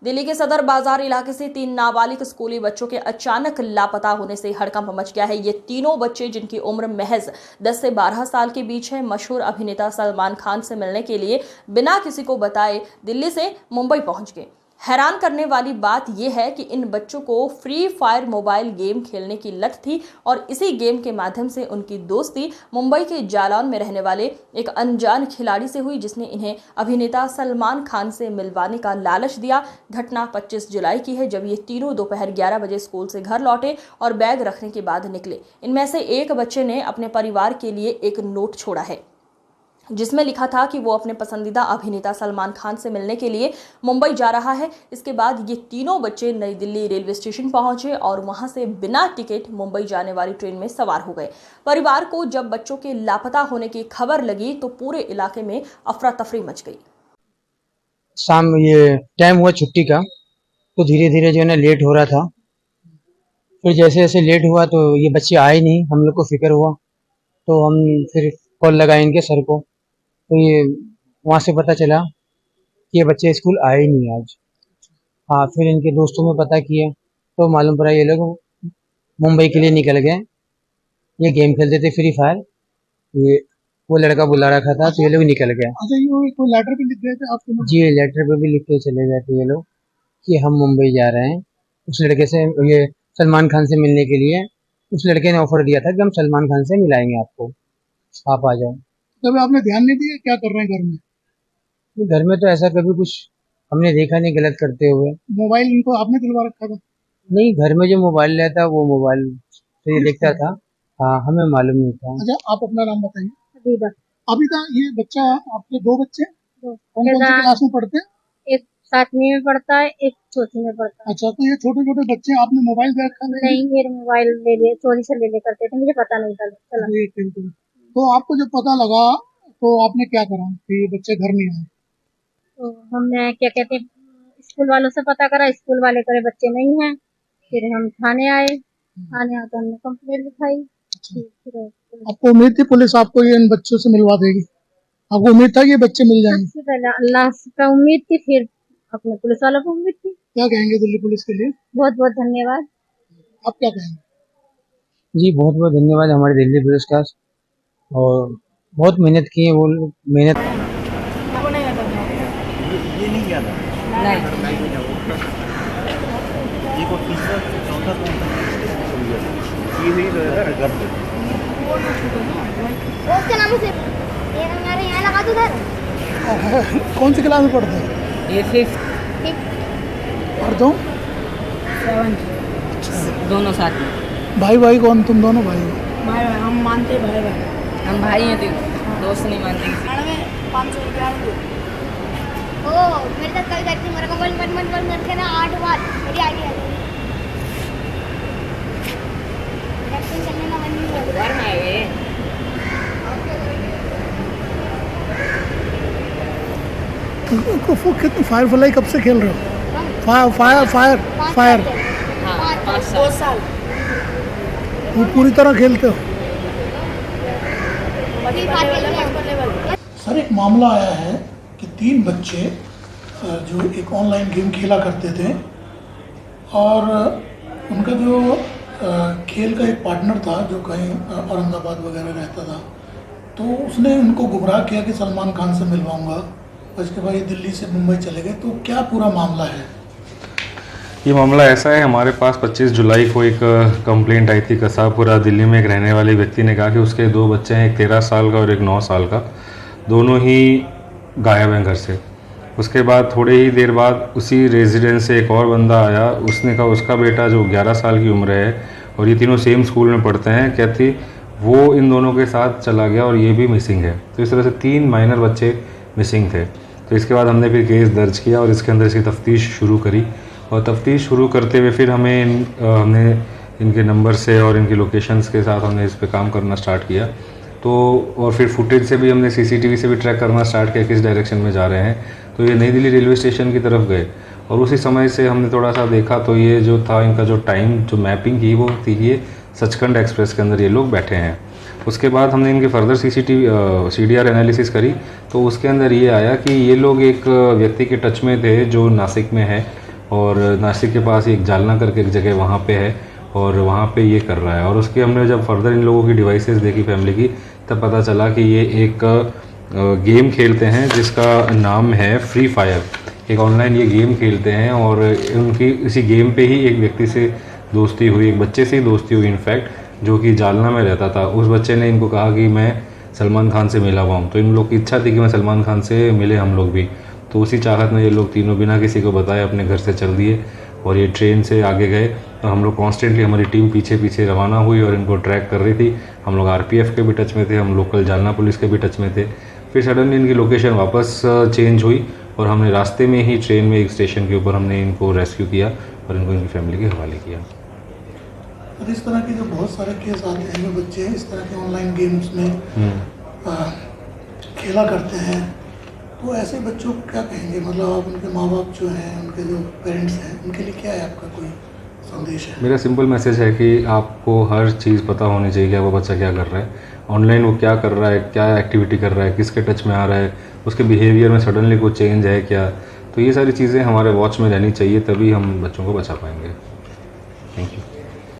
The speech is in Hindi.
दिल्ली के सदर बाजार इलाके से 3 नाबालिग स्कूली बच्चों के अचानक लापता होने से हड़कंप मच गया है। ये तीनों बच्चे, जिनकी उम्र महज 10 से 12 साल के बीच है, मशहूर अभिनेता सलमान खान से मिलने के लिए बिना किसी को बताए दिल्ली से मुंबई पहुंच गए। हैरान करने वाली बात यह है कि इन बच्चों को फ्री फायर मोबाइल गेम खेलने की लत थी और इसी गेम के माध्यम से उनकी दोस्ती मुंबई के जालौन में रहने वाले एक अनजान खिलाड़ी से हुई, जिसने इन्हें अभिनेता सलमान खान से मिलवाने का लालच दिया। घटना 25 जुलाई की है, जब ये तीनों दोपहर 11 बजे स्कूल से घर लौटे और बैग रखने के बाद निकले। इनमें से एक बच्चे ने अपने परिवार के लिए एक नोट छोड़ा है, जिसमें लिखा था कि वो अपने पसंदीदा अभिनेता सलमान खान से मिलने के लिए मुंबई जा रहा है। इसके बाद ये तीनों बच्चे नई दिल्ली रेलवे स्टेशन पहुंचे और वहां से बिना टिकट मुंबई जाने वाली ट्रेन में सवार हो गए। परिवार को जब बच्चों के लापता होने की खबर लगी तो पूरे इलाके में अफरा तफरी मच गई। शाम ये टाइम हुआ छुट्टी का, तो धीरे धीरे जो है ना लेट हो रहा था। फिर जैसे जैसे लेट हुआ तो ये बच्चे आए नहीं, हम लोग को फिक्र हुआ, तो हम फिर कॉल लगाए इनके सर को। तो ये वहाँ से पता चला कि ये बच्चे स्कूल आए ही नहीं आज। हाँ, फिर इनके दोस्तों में पता किया तो मालूम पड़ा ये लोग मुंबई के लिए निकल गए। ये गेम खेलते थे फ्री फायर, ये वो लड़का बुला रखा था, तो ये लोग निकल गए। अच्छा, ये कोई लेटर भी लिख गए थे आपको? जी, लेटर पे भी लिख के चले गए थे ये लोग कि हम मुंबई जा रहे हैं। उस लड़के से, ये सलमान खान से मिलने के लिए उस लड़के ने ऑफर दिया था कि हम सलमान खान से मिलाएंगे आपको, आप आ जाओ। तब आपने ध्यान नहीं दिया क्या कर रहे हैं घर में? घर में तो ऐसा कभी कुछ हमने देखा नहीं गलत करते हुए। मोबाइल इनको आपने दिलवा रखा था? नहीं, घर में जो मोबाइल रहता वो मोबाइल से ये देखता था। हाँ, हमें मालूम नहीं था। अच्छा, आप अपना नाम बताइए। अबीबा। अबीबा, ये बच्चा, आपके दो बच्चे दो। कौन कौन सी क्लास में पढ़ते हैं? एक 7वीं में पढ़ता है, एक चौथी में पढ़ता है। अच्छा, तो ये छोटे छोटे बच्चे, आपने मोबाइल दे रखा है? नहीं, मेरे मोबाइल ले लिए, चोरी से ले करते थे, मुझे पता नहीं चला। तो आपको जब पता लगा तो आपने क्या करा कि ये बच्चे घर नहीं आए? तो हमने क्या कहते हैं, स्कूल वालों से पता करा, स्कूल वाले करे बच्चे नहीं हैं। फिर हम थाने आए, थाने आकर हमने कंप्लेंट लिखाई। फिर आपको उम्मीद थी पुलिस आपको ये इन बच्चों से मिलवा देगी? आपको उम्मीद था कि ये बच्चे मिल जाएंगे? सबसे पहले अल्लाह पे उम्मीद थी, फिर अपने पुलिस वालों को उम्मीद थी। क्या कहेंगे दिल्ली पुलिस के लिए? बहुत बहुत धन्यवाद। आप क्या कहेंगे? जी, बहुत बहुत धन्यवाद हमारे दिल्ली पुलिस का, और बहुत मेहनत की है वो लोग। मेहनत ये नहीं किया था। ये को तीसरा चौथा कौन था? ये नहीं घर पे। उसके नाम से ये हमारे यहाँ लगा दो सर। कौन सी क्लास में पढ़ते हैं? ये 5th और तुम? 7th, दोनों साथ में। भाई भाई कौन? तुम दोनों भाई हो? भाई हम मानते भाई, हम भाई हैं, तो दोस्त नहीं मानते किसी। 500 रुपया ओ मेरे साथ कल करती मेरे को बंद करके ना 8 बार मेरी आईडी आ गई। एक्टिंग करने का मन नहीं हो रहा है। कितनी फायर फ्लाई कब से खेल रहे हो? फायर हाँ, 2 साल। वो पूरी तरह खेलते हो? सर, एक मामला आया है कि 3 बच्चे जो एक ऑनलाइन गेम खेला करते थे और उनका जो खेल का एक पार्टनर था जो कहीं औरंगाबाद वगैरह रहता था, तो उसने उनको गुमराह किया कि सलमान खान से मिलवाऊंगा। उसके बाद ये दिल्ली से मुंबई चले गए। तो क्या पूरा मामला है? ये मामला ऐसा है, हमारे पास 25 जुलाई को एक कंप्लेंट आई थी कसापुरा दिल्ली में। एक रहने वाले व्यक्ति ने कहा कि उसके 2 बच्चे हैं, एक 13 साल का और एक 9 साल का, दोनों ही गायब हैं घर से। उसके बाद थोड़े ही देर बाद उसी रेजिडेंस से एक और बंदा आया, उसने कहा उसका बेटा जो 11 साल की उम्र है और ये तीनों सेम स्कूल में पढ़ते हैं, कहती वो इन दोनों के साथ चला गया और ये भी मिसिंग है। तो इस तरह से 3 माइनर बच्चे मिसिंग थे। तो इसके बाद हमने फिर केस दर्ज किया और इसके अंदर इसकी तफ्तीश शुरू करी, और तफ्तीश शुरू करते हुए फिर हमने इनके नंबर से और इनकी लोकेशंस के साथ हमने इस पे काम करना स्टार्ट किया। तो और फिर फुटेज से भी हमने CCTV से भी ट्रैक करना स्टार्ट किया किस डायरेक्शन में जा रहे हैं। तो ये नई दिल्ली रेलवे स्टेशन की तरफ गए और उसी समय से हमने थोड़ा सा देखा, तो ये जो था इनका जो टाइम जो मैपिंग की वो थी, ये सचखंड एक्सप्रेस के अंदर ये लोग बैठे हैं। उसके बाद हमने इनके फर्दर CDR एनालिसिस करी, तो उसके अंदर ये आया कि ये लोग एक व्यक्ति के टच में थे जो नासिक में है, और नासिक के पास एक जालना करके एक जगह वहाँ पे है और वहाँ पे ये कर रहा है। और उसकी हमने जब फर्दर इन लोगों की डिवाइसेस देखी फैमिली की, तब पता चला कि ये एक गेम खेलते हैं जिसका नाम है फ्री फायर। एक ऑनलाइन ये गेम खेलते हैं और उनकी इसी गेम पे ही एक व्यक्ति से दोस्ती हुई, एक बच्चे से ही दोस्ती हुई इनफैक्ट, जो कि जालना में रहता था। उस बच्चे ने इनको कहा कि मैं सलमान खान से मिला हुआ हूँ, तो इन लोग की इच्छा थी कि मैं सलमान खान से मिले हम लोग भी। तो उसी चाहत में ये लोग तीनों बिना किसी को बताए अपने घर से चल दिए और ये ट्रेन से आगे गए। और हम लोग कॉन्स्टेंटली, हमारी टीम पीछे पीछे रवाना हुई और इनको ट्रैक कर रही थी। हम लोग आरपीएफ के भी टच में थे, हम लोकल जालना पुलिस के भी टच में थे। फिर सडनली इनकी लोकेशन वापस चेंज हुई और हमने रास्ते में ही ट्रेन में एक स्टेशन के ऊपर हमने इनको रेस्क्यू किया और इनको इनकी फैमिली के हवाले किया। और इस तरह के जो बहुत सारे केस आते हैं, जो बच्चे इस तरह के ऑनलाइन गेम्स में खेला करते हैं, तो ऐसे बच्चों को क्या कहेंगे? मतलब आप उनके माँ बाप जो हैं, उनके जो पेरेंट्स हैं, उनके लिए क्या है आपका कोई संदेश है? मेरा सिंपल मैसेज है कि आपको हर चीज़ पता होनी चाहिए कि आपका बच्चा क्या कर रहा है, ऑनलाइन वो क्या कर रहा है, क्या एक्टिविटी कर रहा है, किसके टच में आ रहा है, उसके बिहेवियर में सडनली कोई चेंज है क्या। तो ये सारी चीज़ें हमारे वॉच में रहनी चाहिए, तभी हम बच्चों को बचा पाएंगे। Thank you.